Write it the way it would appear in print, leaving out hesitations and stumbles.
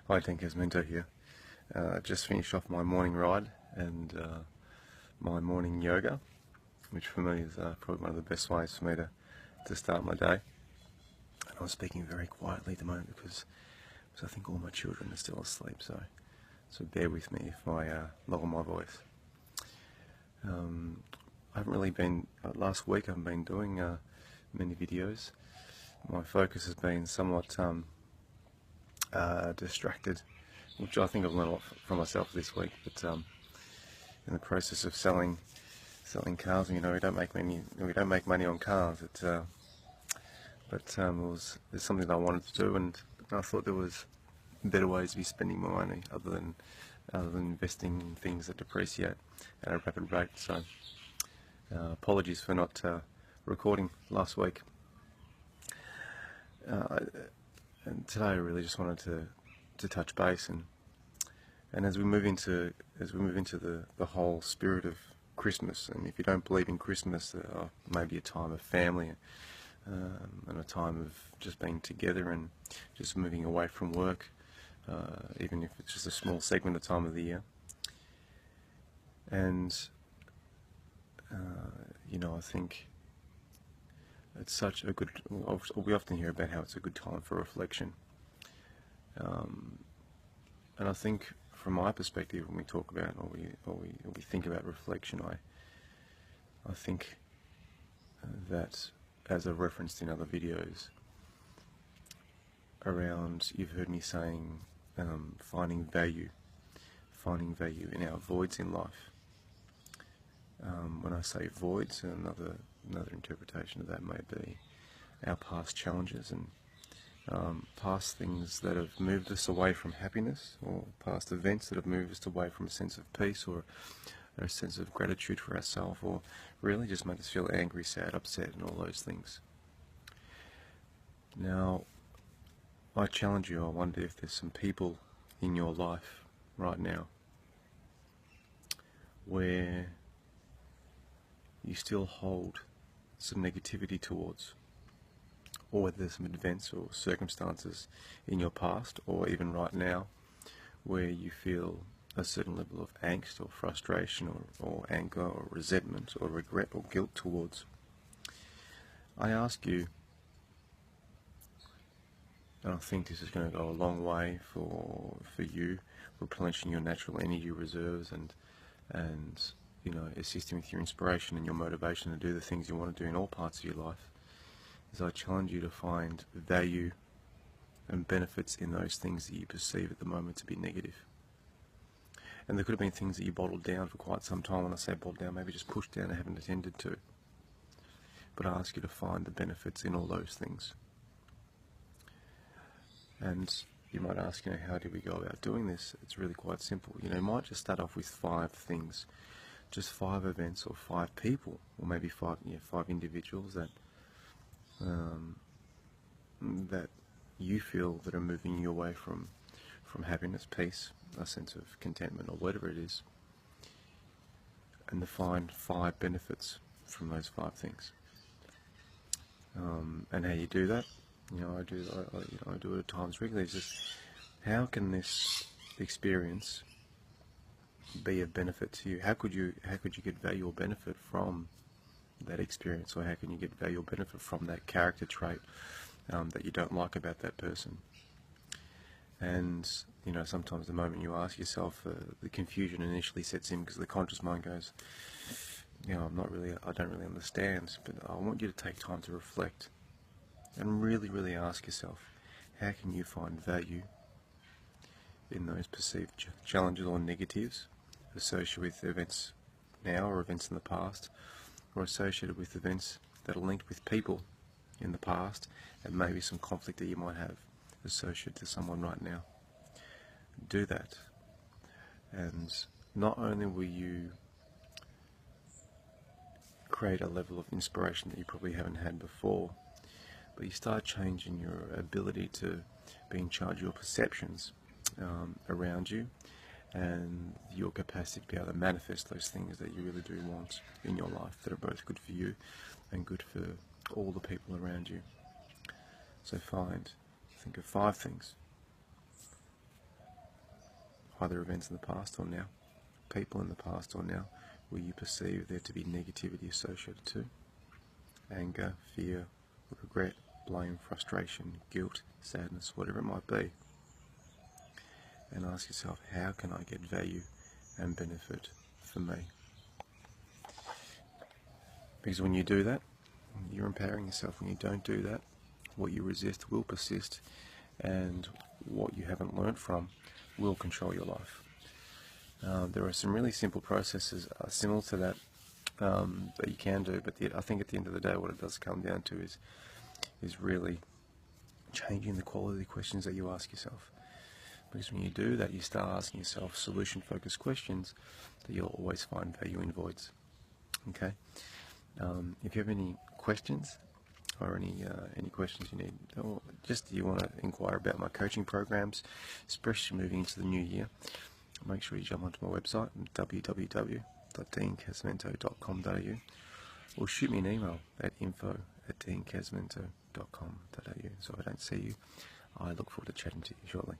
Hi, Denkers Minto here. Just finished off my morning ride and my morning yoga, which for me is probably one of the best ways for me to start my day. And I'm speaking very quietly at the moment because I think all my children are still asleep, so bear with me if I lower my voice. I haven't really been, last week I haven't been doing many videos. My focus has been somewhat distracted, which I think I've learned a lot from myself this week. But in the process of selling cars, we don't make money on cars. But there's something that I wanted to do, and I thought there was better ways to be spending my money other than investing in things that depreciate at a rapid rate. So apologies for not recording last week. And today I really just wanted to touch base, and as we move into the whole spirit of Christmas, and if you don't believe in Christmas, maybe a time of family and a time of just being together and just moving away from work, even if it's just a small segment of time of the year. And I think it's such a good. We often hear about how it's a good time for reflection, and I think, from my perspective, when we talk about or we think about reflection, I think that, as I've referenced in other videos, around, you've heard me saying finding value in our voids in life. When I say voids, another interpretation of that may be our past challenges and past things that have moved us away from happiness, or past events that have moved us away from a sense of peace or a sense of gratitude for ourselves, or really just made us feel angry, sad, upset, and all those things. Now, I challenge you, I wonder if there's some people in your life right now where you still hold some negativity towards, or whether there's some events or circumstances in your past, or even right now, where you feel a certain level of angst or frustration or anger or resentment or regret or guilt towards. I ask you, and I think this is going to go a long way for you, replenishing your natural energy reserves and assisting with your inspiration and your motivation to do the things you want to do in all parts of your life, is I challenge you to find value and benefits in those things that you perceive at the moment to be negative. And there could have been things that you bottled down for quite some time. When I say bottled down, maybe just pushed down and haven't attended to. But I ask you to find the benefits in all those things. And you might ask, how do we go about doing this? It's really quite simple. You might just start off with 5 things, just 5 events or 5 people, or maybe 5 individuals that you feel that are moving you away from happiness, peace, a sense of contentment, or whatever it is, and to find 5 benefits from those 5 things. And how you do that, I do it at times regularly. It's just, how can this experience be of benefit to you? How could you get value or benefit from that experience, or how can you get value or benefit from that character trait that you don't like about that person? And sometimes the moment you ask yourself, the confusion initially sets in, because the conscious mind goes, I don't really understand. But I want you to take time to reflect and really, really ask yourself, how can you find value in those perceived challenges or negatives associated with events now or events in the past, or associated with events that are linked with people in the past, and maybe some conflict that you might have associated to someone right now. Do that, and not only will you create a level of inspiration that you probably haven't had before, but you start changing your ability to be in charge of your perceptions around you, and your capacity to be able to manifest those things that you really do want in your life, that are both good for you and good for all the people around you. So think of 5 things either events in the past or now, people in the past or now, where you perceive there to be negativity associated to, anger, fear, regret, blame, frustration, guilt, sadness, whatever it might be, and ask yourself, how can I get value and benefit for me? Because when you do that, you're empowering yourself. When you don't do that, what you resist will persist, and what you haven't learnt from will control your life. There are some really simple processes similar to that that you can do, but I think at the end of the day what it does come down to is really changing the quality of the questions that you ask yourself. Because when you do that, you start asking yourself solution-focused questions that you'll always find value in voids. Okay? If you have any questions or any questions you need, or just you want to inquire about my coaching programs, especially moving into the new year, make sure you jump onto my website, www.deancasmento.com.au, or shoot me an email at info@deancasmento.com.au. So if I don't see you, I look forward to chatting to you shortly.